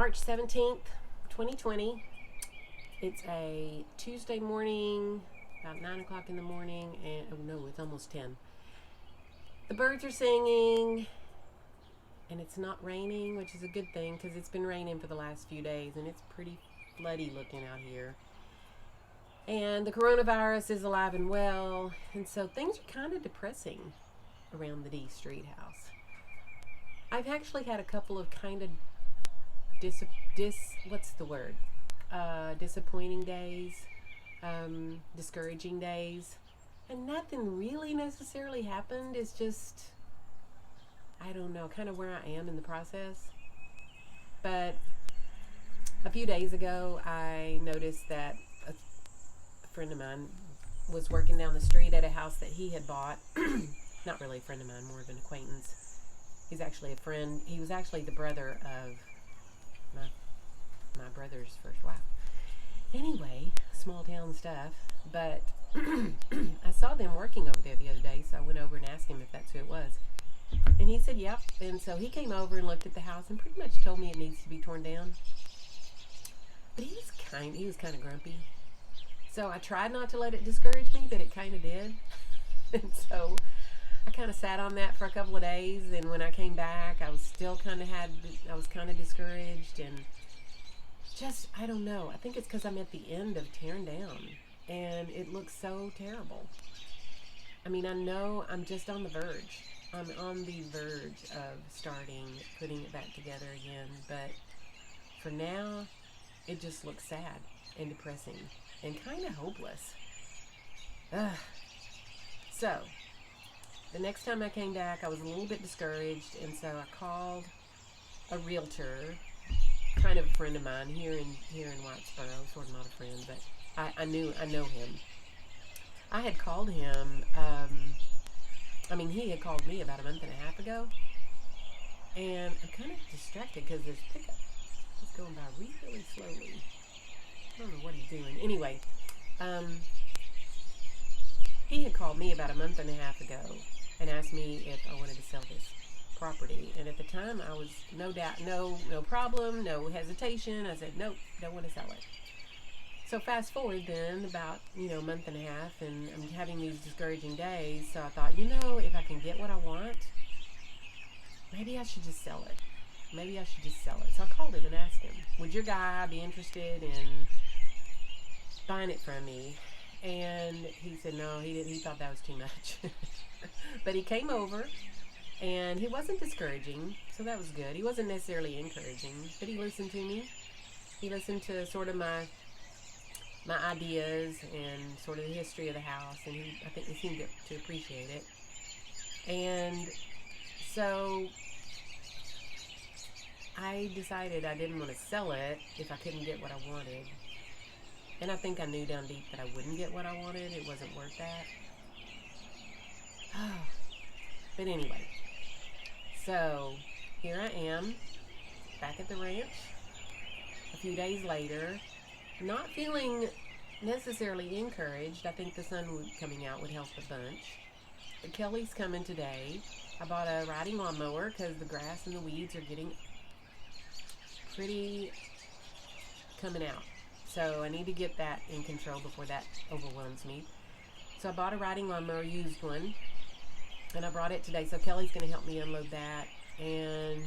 March 17th, 2020. It's a Tuesday morning, about 9 o'clock in the morning, and oh no, it's almost 10. The birds are singing, and it's not raining, which is a good thing because it's been raining for the last few days, and it's pretty floody looking out here. And the coronavirus is alive and well, and so things are kind of depressing around the D Street house. I've actually had a couple of kind of disappointing days, discouraging days, and nothing really necessarily happened. It's just, I don't know, kind of where I am in the process. But a few days ago, I noticed that a friend of mine was working down the street at a house that he had bought. Not really a friend of mine, more of an acquaintance. He's actually a friend. He was actually the brother of my brother's first wife. Anyway, small town stuff. But I saw them working over there the other day, so I went over and asked him if that's who it was. And he said, yep. And so he came over and looked at the house and pretty much told me it needs to be torn down. But he was kind of grumpy. So I tried not to let it discourage me, but it kind of did. And so I kind of sat on that for a couple of days, and when I came back, I was still kind of discouraged, and just, I don't know. I think it's because I'm at the end of tearing down, and it looks so terrible. I mean, I know I'm just on the verge. I'm on the verge of putting it back together again, but for now, it just looks sad and depressing and kind of hopeless. Ugh. So, the next time I came back, I was a little bit discouraged, and so I called a realtor, kind of a friend of mine here in Whitesboro, sort of not a friend, but I know him. I had called him, he had called me about a month and a half ago, and I'm kind of distracted because his pickup is going by really slowly. I don't know what he's doing. Anyway, he had called me about a month and a half ago and asked me if I wanted to sell this property. And at the time, I was no problem, no hesitation. I said, nope, don't want to sell it. So fast forward then about, a month and a half, and I'm having these discouraging days. So I thought, if I can get what I want, maybe I should just sell it. So I called him and asked him, would your guy be interested in buying it from me? And he said no, he didn't. He thought that was too much. But he came over, and he wasn't discouraging, so that was good. He wasn't necessarily encouraging, but he listened to me. He listened to sort of my ideas and sort of the history of the house, and I think he seemed to appreciate it. And so I decided I didn't want to sell it if I couldn't get what I wanted. And I think I knew down deep that I wouldn't get what I wanted. It wasn't worth that. But anyway, so here I am, back at the ranch, a few days later, not feeling necessarily encouraged. I think the sun coming out would help a bunch. But Kelly's coming today. I bought a riding lawnmower because the grass and the weeds are getting pretty coming out. So I need to get that in control before that overwhelms me. So I bought a riding lawnmower, used one, and I brought it today. So Kelly's going to help me unload that, and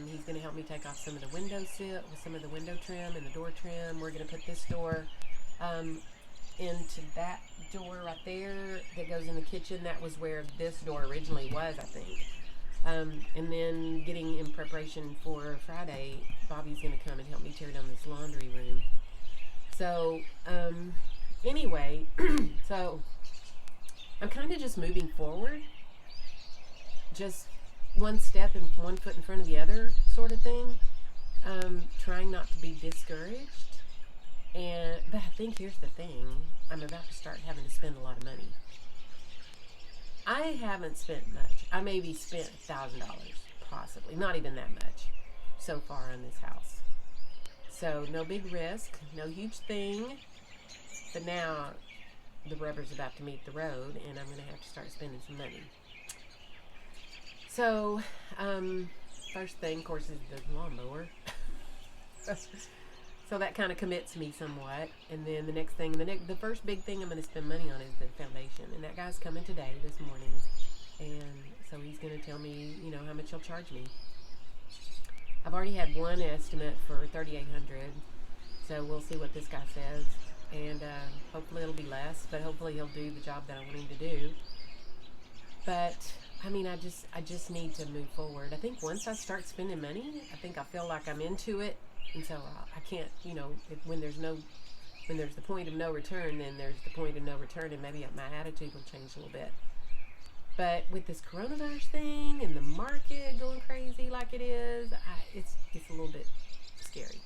he's going to help me take off some of the window trim and the door trim. We're going to put this door into that door right there that goes in the kitchen. That was where this door originally was, I think. And then getting in preparation for Friday, Bobby's going to come and help me tear down this laundry room. So, anyway, so I'm kind of just moving forward, just one step and one foot in front of the other sort of thing, trying not to be discouraged. But I think here's the thing, I'm about to start having to spend a lot of money. I haven't spent much. I maybe spent $1,000, possibly, not even that much so far on this house. So no big risk, no huge thing, but now the rubber's about to meet the road, and I'm going to have to start spending some money. So, first thing, of course, is the lawnmower. So that kind of commits me somewhat. And then the next thing, the first big thing I'm going to spend money on is the foundation. And that guy's coming today, this morning. And so he's going to tell me, how much he'll charge me. I've already had one estimate for $3,800. So we'll see what this guy says. And hopefully it'll be less, but hopefully he'll do the job that I want him to do. But I just need to move forward. I think once I start spending money, I think I feel like I'm into it. And so I can't, when there's the point of no return, then there's the point of no return, and maybe my attitude will change a little bit. But with this coronavirus thing and the market going crazy like it is, it's a little bit scary.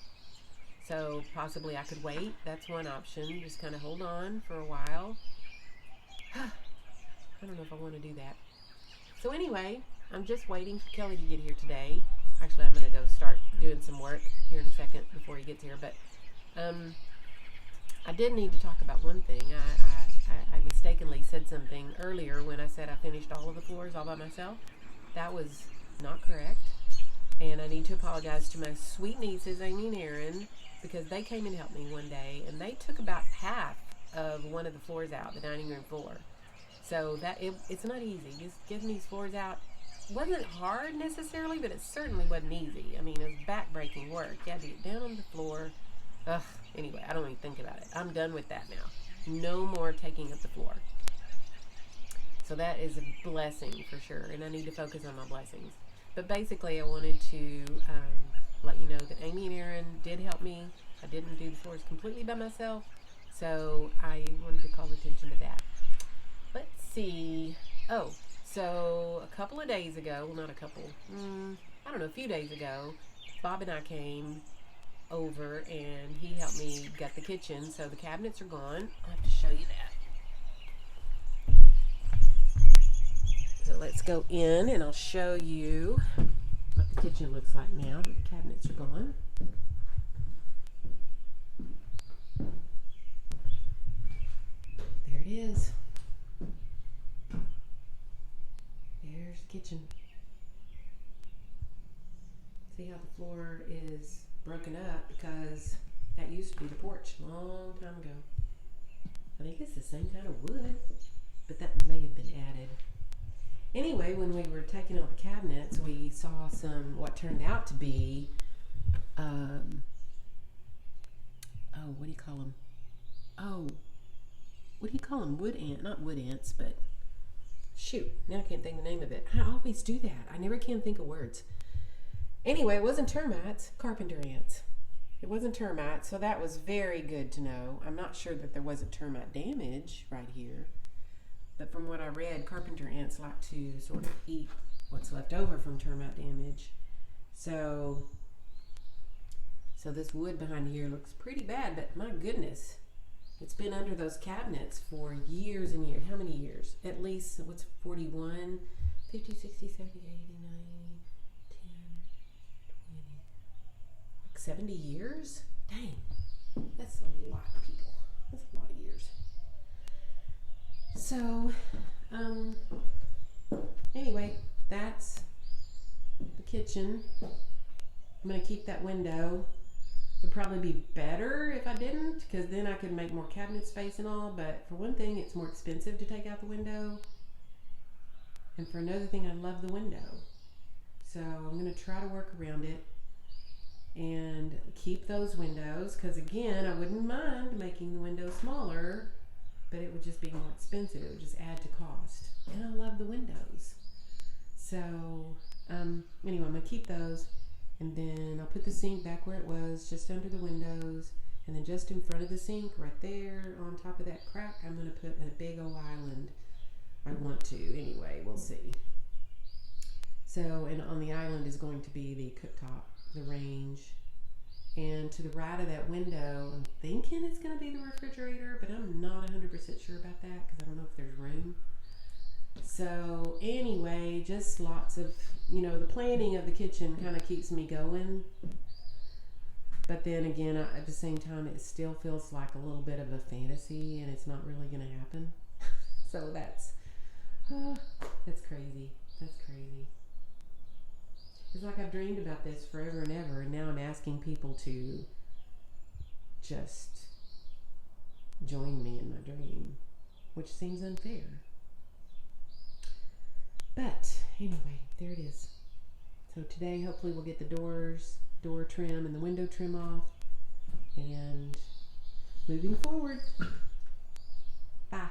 So possibly I could wait. That's one option. Just kind of hold on for a while. I don't know if I want to do that. So anyway, I'm just waiting for Kelly to get here today. Actually, I'm going to go start doing some work here in a second before he gets here. But I did need to talk about one thing. I mistakenly said something earlier when I said I finished all of the floors all by myself. That was not correct. And I need to apologize to my sweet nieces, Amy and Erin, because they came and helped me one day, and they took about half of one of the floors out, the dining room floor. So it's not easy. Just getting these floors out wasn't hard necessarily, but it certainly wasn't easy. It was back-breaking work. You had to get down on the floor. Anyway, I don't even think about it. I'm done with that now. No more taking up the floor. So that is a blessing for sure, and I need to focus on my blessings. But basically, I wanted to let you know that Amy and Erin did help me. I didn't do the floors completely by myself, so I wanted to call attention to that. Let's see. Oh, so a couple of days ago, well, not a couple, a few days ago, Bob and I came over and he helped me gut the kitchen. So the cabinets are gone. I'll have to show you that. So let's go in and I'll show you what the kitchen looks like now that the cabinets are gone. There it is. There's the kitchen. See how the floor is broken up because that used to be the porch a long time ago. I think it's the same kind of wood, but that may have been added. Anyway, when we were taking out the cabinets, we saw what turned out to be, what do you call them? What do you call them? Not wood ants, but shoot, now I can't think of the name of it. I always do that. I never can think of words. Anyway, it wasn't termites, carpenter ants. It wasn't termites, so that was very good to know. I'm not sure that there wasn't termite damage right here, but from what I read, carpenter ants like to sort of eat what's left over from termite damage. So this wood behind here looks pretty bad, but my goodness, it's been under those cabinets for years and years. How many years? At least, 41, 50, 60, 70, 80, 90, 10, 20, like 70 years? Dang, that's a lot of people. That's a lot of years. So, anyway, that's the kitchen. I'm going to keep that window. It'd probably be better if I didn't, because then I could make more cabinet space and all, but for one thing, it's more expensive to take out the window, and for another thing, I love the window. So I'm going to try to work around it and keep those windows, because again, I wouldn't mind making the windows smaller, but it would just be more expensive. It would just add to cost, and I love the windows. So anyway, I'm going to keep those. And then I'll put the sink back where it was, just under the windows. And then just in front of the sink, right there, on top of that crack, I'm going to put a big old island. I want to, anyway, we'll see. So, and on the island is going to be the cooktop, the range. And to the right of that window, I'm thinking it's going to be the refrigerator, but I'm not 100% sure about that because I don't know if there's room. So anyway, just lots of, the planning of the kitchen kind of keeps me going. But then again, at the same time, it still feels like a little bit of a fantasy and it's not really going to happen. So that's crazy. That's crazy. It's like I've dreamed about this forever and ever, and now I'm asking people to just join me in my dream, which seems unfair. But anyway, there it is. So today, hopefully, we'll get the door trim and the window trim off, and moving forward. Bye.